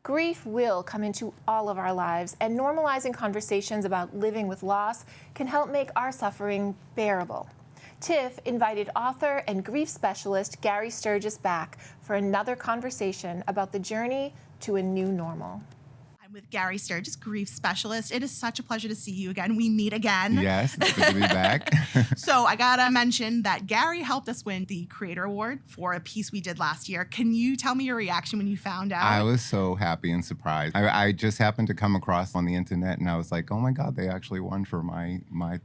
Grief will come into all of our lives, and normalizing conversations about living with loss can help make our suffering bearable. Tiff invited author and grief specialist Gary Sturgis back for another conversation about the journey to a new normal. I'm with Gary Sturgis, grief specialist. It is such a pleasure to see you again. We meet again. Yes, it's good to be back. So I gotta mention that Gary helped us win the Creator Award for a piece we did last year. Can you tell me your reaction when you found out? I was so happy and surprised. I just happened to come across on the internet, and I was like, oh my God, they actually won for my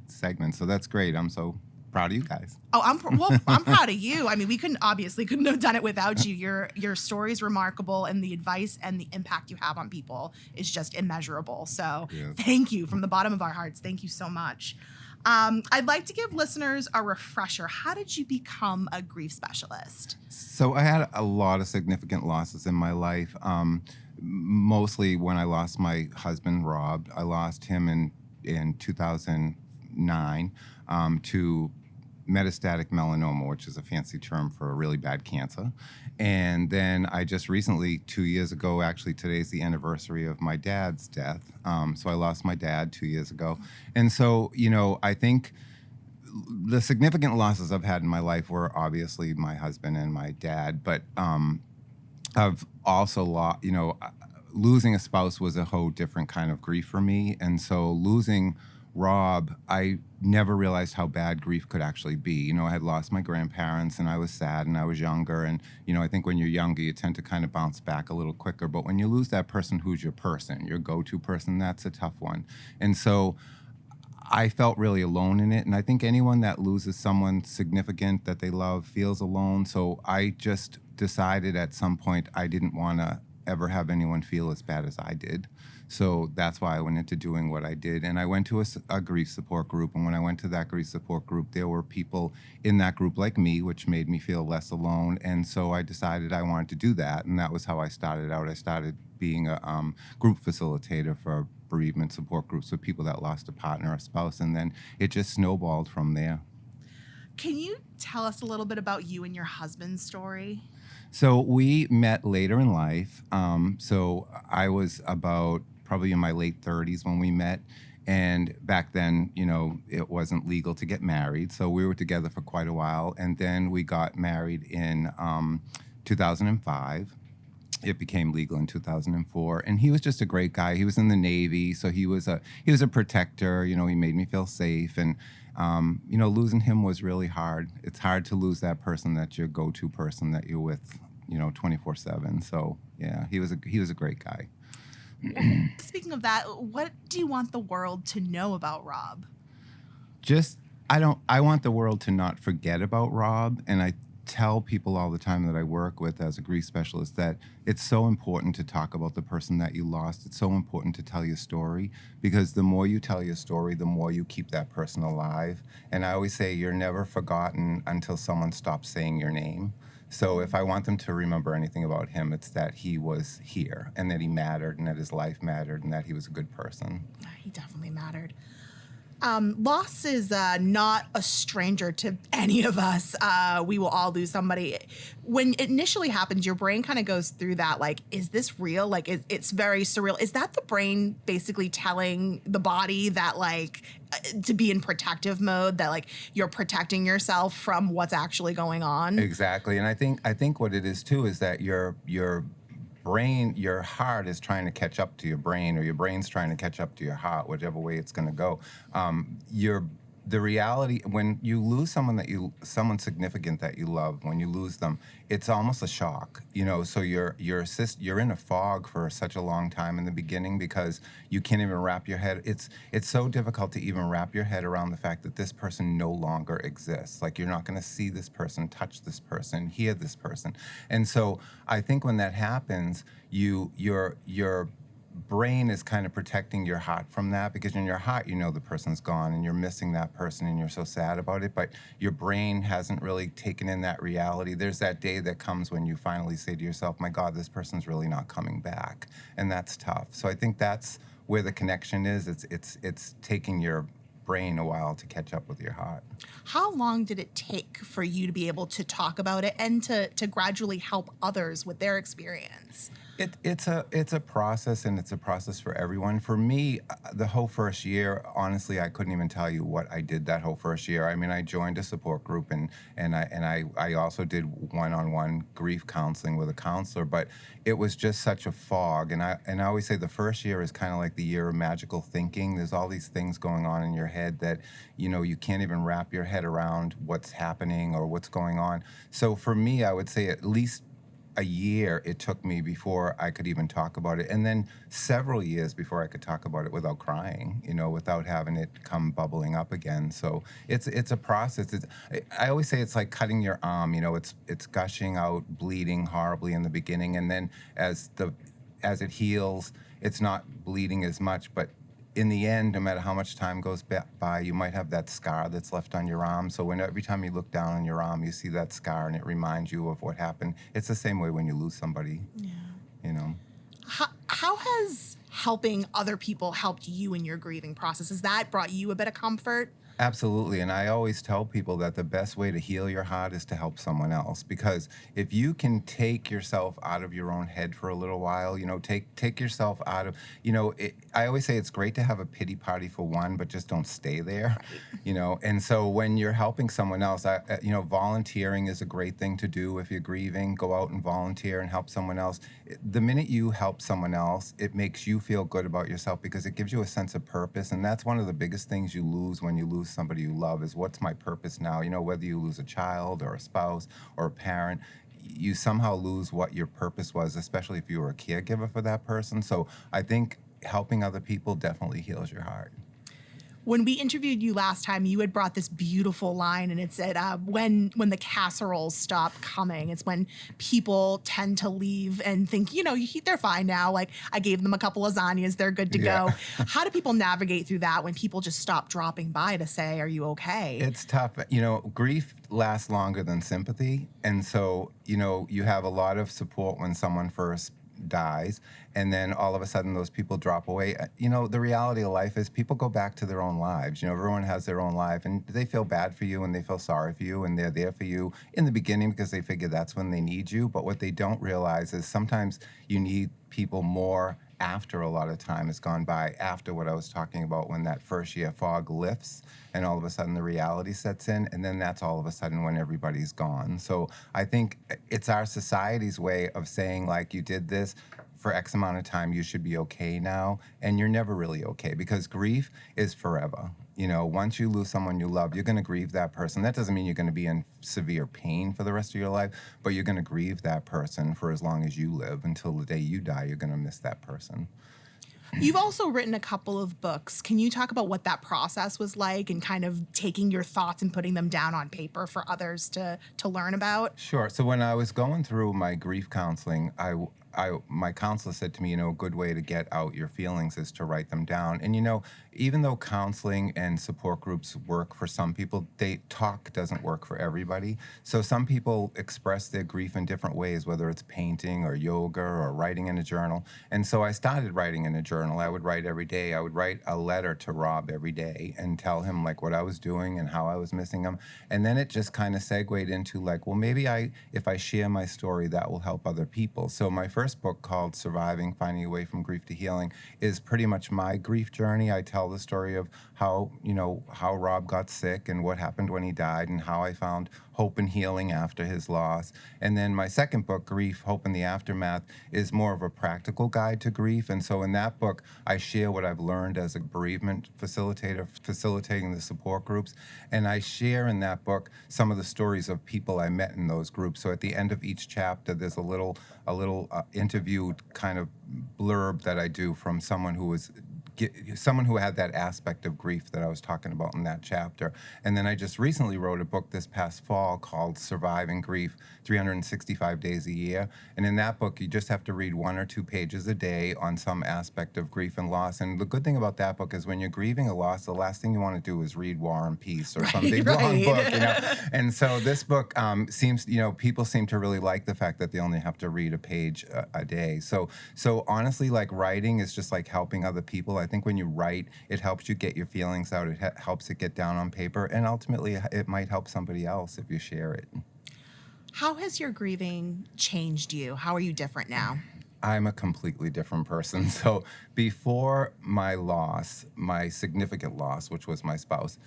segment. So that's great. I'm so proud of you guys. Oh, I'm proud of you. I mean, we couldn't have done it without you. Your story is remarkable, and the advice and the impact you have on people is just immeasurable. So Thank you from the bottom of our hearts. Thank you so much. I'd like to give listeners a refresher. How did you become a grief specialist? So I had a lot of significant losses in my life. Mostly when I lost my husband, Rob. I lost him in 2009 to metastatic melanoma, which is a fancy term for a really bad cancer. And then I just recently, 2 years ago, actually today's the anniversary of my dad's death. So I lost my dad 2 years ago. And so, I think the significant losses I've had in my life were obviously my husband and my dad, but I've also lost, losing a spouse was a whole different kind of grief for me. And so losing Rob, I never realized how bad grief could actually be. I had lost my grandparents, and I was sad, and I was younger. And, I think when you're younger, you tend to kind of bounce back a little quicker. But when you lose that person who's your person, your go-to person, that's a tough one. And so I felt really alone in it. And I think anyone that loses someone significant that they love feels alone. So I just decided at some point I didn't want to ever have anyone feel as bad as I did. So that's why I went into doing what I did. And I went to a grief support group. And when I went to that grief support group, there were people in that group like me, which made me feel less alone. And so I decided I wanted to do that. And that was how I started out. I started being a group facilitator for bereavement support groups with people that lost a partner or spouse. And then it just snowballed from there. Can you tell us a little bit about you and your husband's story? So we met later in life. So I was about probably in my late 30s when we met. And back then, it wasn't legal to get married. So we were together for quite a while. And then we got married in 2005. It became legal in 2004. And he was just a great guy. He was in the Navy. So he was a protector. He made me feel safe. And, losing him was really hard. It's hard to lose that person that's your go-to person that you're with, 24/7. So, yeah, he was a great guy. Speaking of that, what do you want the world to know about Rob? I want the world to not forget about Rob. And I tell people all the time that I work with as a grief specialist that it's so important to talk about the person that you lost. It's so important to tell your story, because the more you tell your story, the more you keep that person alive. And I always say you're never forgotten until someone stops saying your name. So if I want them to remember anything about him, it's that he was here and that he mattered and that his life mattered and that he was a good person. He definitely mattered. Loss is not a stranger to any of us. We will all lose somebody. When it initially happens, your brain kind of goes through that, like, is this real? Like, it's very surreal. Is that the brain basically telling the body that, like, to be in protective mode, that, like, you're protecting yourself from what's actually going on? Exactly. And I think what it is, too, is that your brain, your heart is trying to catch up to your brain, or your brain's trying to catch up to your heart, whichever way it's going to go. The reality, when you lose someone significant that you love, when you lose them, it's almost a shock, so you're in a fog for such a long time in the beginning, because you can't even wrap your head. It's so difficult to even wrap your head around the fact that this person no longer exists. Like, you're not going to see this person, touch this person, hear this person. And so I think when that happens, your brain is kind of protecting your heart from that, because in your heart, the person's gone and you're missing that person and you're so sad about it, but your brain hasn't really taken in that reality. There's that day that comes when you finally say to yourself, my God, this person's really not coming back. And that's tough. So I think that's where the connection is. It's taking your brain a while to catch up with your heart. How long did it take for you to be able to talk about it and to gradually help others with their experience? months? It's a process, and it's a process for everyone. For me, the whole first year, honestly, I couldn't even tell you what I did that whole first year. I mean, I joined a support group, and I also did one-on-one grief counseling with a counselor, but it was just such a fog. And I always say the first year is kind of like the year of magical thinking. There's all these things going on in your head that you can't even wrap your head around what's happening or what's going on. So for me, I would say at least a year it took me before I could even talk about it, and then several years before I could talk about it without crying, without having it come bubbling up again. So it's a process. I always say it's like cutting your arm. It's gushing out, bleeding horribly in the beginning, and then as it heals, it's not bleeding as much, but in the end, no matter how much time goes by, you might have that scar that's left on your arm. So every time you look down on your arm, you see that scar, and it reminds you of what happened. It's the same way when you lose somebody. Yeah. How has helping other people helped you in your grieving process? Has that brought you a bit of comfort? Absolutely. And I always tell people that the best way to heal your heart is to help someone else. Because if you can take yourself out of your own head for a little while, take yourself out of, I always say it's great to have a pity party for one, but just don't stay there, And so when you're helping someone else, volunteering is a great thing to do. If you're grieving, go out and volunteer and help someone else. The minute you help someone else, it makes you feel good about yourself because it gives you a sense of purpose. And that's one of the biggest things you lose when you lose somebody you love is what's my purpose now? Whether you lose a child or a spouse or a parent, you somehow lose what your purpose was, especially if you were a caregiver for that person. So I think helping other people definitely heals your heart. When we interviewed you last time, you had brought this beautiful line, and it said, when the casseroles stop coming, it's when people tend to leave and think, they're fine now. Like, I gave them a couple lasagnas, they're good to go. How do people navigate through that when people just stop dropping by to say, are you okay? It's tough. Grief lasts longer than sympathy. And so, you have a lot of support when someone first dies, and then all of a sudden those people drop away. The reality of life is people go back to their own lives. Everyone has their own life, and they feel bad for you and they feel sorry for you, and they're there for you in the beginning because they figure that's when they need you. But what they don't realize is sometimes you need people more after a lot of time has gone by, after what I was talking about, when that first year fog lifts and all of a sudden the reality sets in, and then that's all of a sudden when everybody's gone. So I think it's our society's way of saying, like, you did this for X amount of time, you should be okay now, and you're never really okay because grief is forever. Once you lose someone you love, you're going to grieve that person. That doesn't mean you're going to be in severe pain for the rest of your life, but you're going to grieve that person for as long as you live. Until the day you die, you're going to miss that person. You've also written a couple of books. Can you talk about what that process was like and kind of taking your thoughts and putting them down on paper for others to learn about? Sure. So when I was going through my grief counseling, my counselor said to me, a good way to get out your feelings is to write them down. And, even though counseling and support groups work for some people, talk doesn't work for everybody. So some people express their grief in different ways, whether it's painting or yoga or writing in a journal. And so I started writing in a journal. I would write every day. I would write a letter to Rob every day and tell him like what I was doing and how I was missing him. And then it just kind of segued into like, well, maybe if I share my story, that will help other people. So my first book, called Surviving, Finding a Way from Grief to Healing, is pretty much my grief journey. I tell the story of how Rob got sick and what happened when he died and how I found hope and healing after his loss. And then my second book, Grief, Hope in the Aftermath, is more of a practical guide to grief. And so in that book, I share what I've learned as a bereavement facilitator, facilitating the support groups. And I share in that book some of the stories of people I met in those groups. So at the end of each chapter, there's a little interview kind of blurb that I do from someone who had that aspect of grief that I was talking about in that chapter. And then I just recently wrote a book this past fall called Surviving Grief, 365 Days a Year. And in that book, you just have to read 1 or 2 pages a day on some aspect of grief and loss. And the good thing about that book is when you're grieving a loss, the last thing you want to do is read War and Peace or some big long book, And so this book people seem to really like the fact that they only have to read a page a day. So honestly, like writing is just like helping other people. I think when you write, it helps you get your feelings out. It helps it get down on paper. And ultimately, it might help somebody else if you share it. How has your grieving changed you? How are you different now? I'm a completely different person. So before my loss, my significant loss, which was my spouse,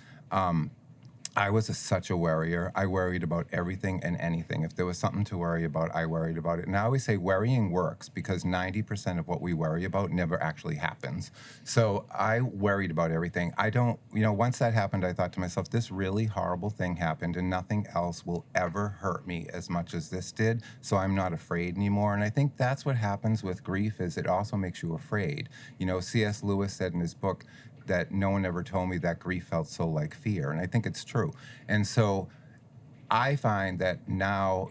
I was such a worrier. I worried about everything and anything. If there was something to worry about, I worried about it. And I always say worrying works because 90% of what we worry about never actually happens. So I worried about everything. I don't, once that happened, I thought to myself, this really horrible thing happened and nothing else will ever hurt me as much as this did. So I'm not afraid anymore. And I think that's what happens with grief is it also makes you afraid. C.S. Lewis said in his book, that no one ever told me that grief felt so like fear. And I think it's true. And so I find that now,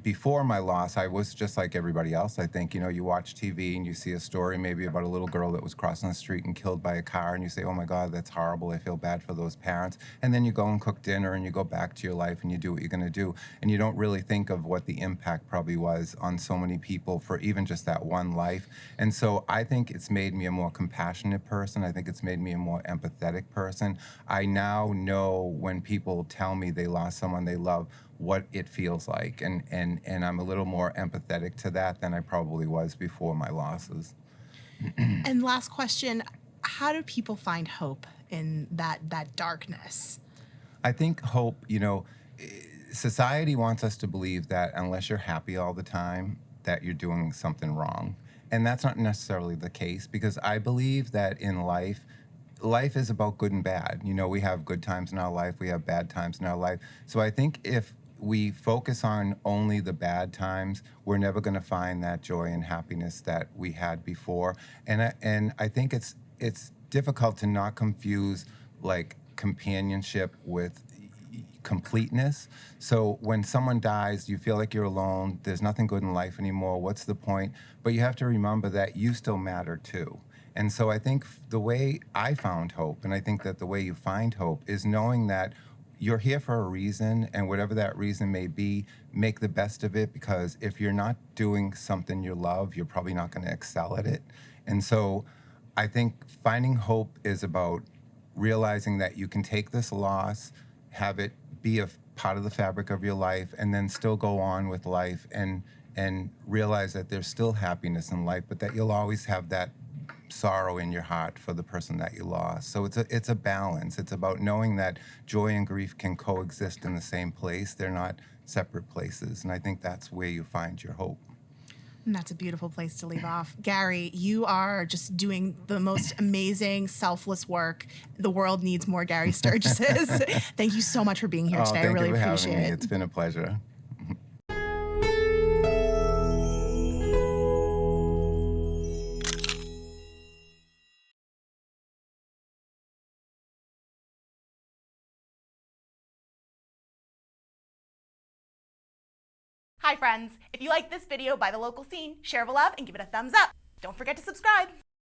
before my loss, I was just like everybody else. I think, you watch TV and you see a story maybe about a little girl that was crossing the street and killed by a car, and you say, oh my God, that's horrible. I feel bad for those parents. And then you go and cook dinner and you go back to your life and you do what you're going to do. And you don't really think of what the impact probably was on so many people for even just that one life. And so I think it's made me a more compassionate person. I think it's made me a more empathetic person. I now know when people tell me they lost someone they love, what it feels like, and I'm a little more empathetic to that than I probably was before my losses. And last question, how do people find hope in that darkness? I think hope, society wants us to believe that unless you're happy all the time, that you're doing something wrong. And that's not necessarily the case because I believe that in life is about good and bad. We have good times in our life, we have bad times in our life. So I think if we focus on only the bad times, we're never going to find that joy and happiness that we had before. And I think it's difficult to not confuse like companionship with completeness. So when someone dies, you feel like you're alone. There's nothing good in life anymore. What's the point? But you have to remember that you still matter too. And so I think the way I found hope, and I think that the way you find hope, is knowing that you're here for a reason, and whatever that reason may be, make the best of it, because if you're not doing something you love, you're probably not going to excel at it. And so I think finding hope is about realizing that you can take this loss, have it be a part of the fabric of your life, and then still go on with life and realize that there's still happiness in life, but that you'll always have that sorrow in your heart for the person that you lost. So it's a balance. It's about knowing that joy and grief can coexist in the same place. They're not separate places. And I think that's where you find your hope. And that's a beautiful place to leave off. Gary, you are just doing the most amazing, selfless work. The world needs more Gary Sturgises. Thank you so much for being here today. I really appreciate it. It's been a pleasure. Hi friends, if you like this video by The Local Scene, share the love and give it a thumbs up. Don't forget to subscribe.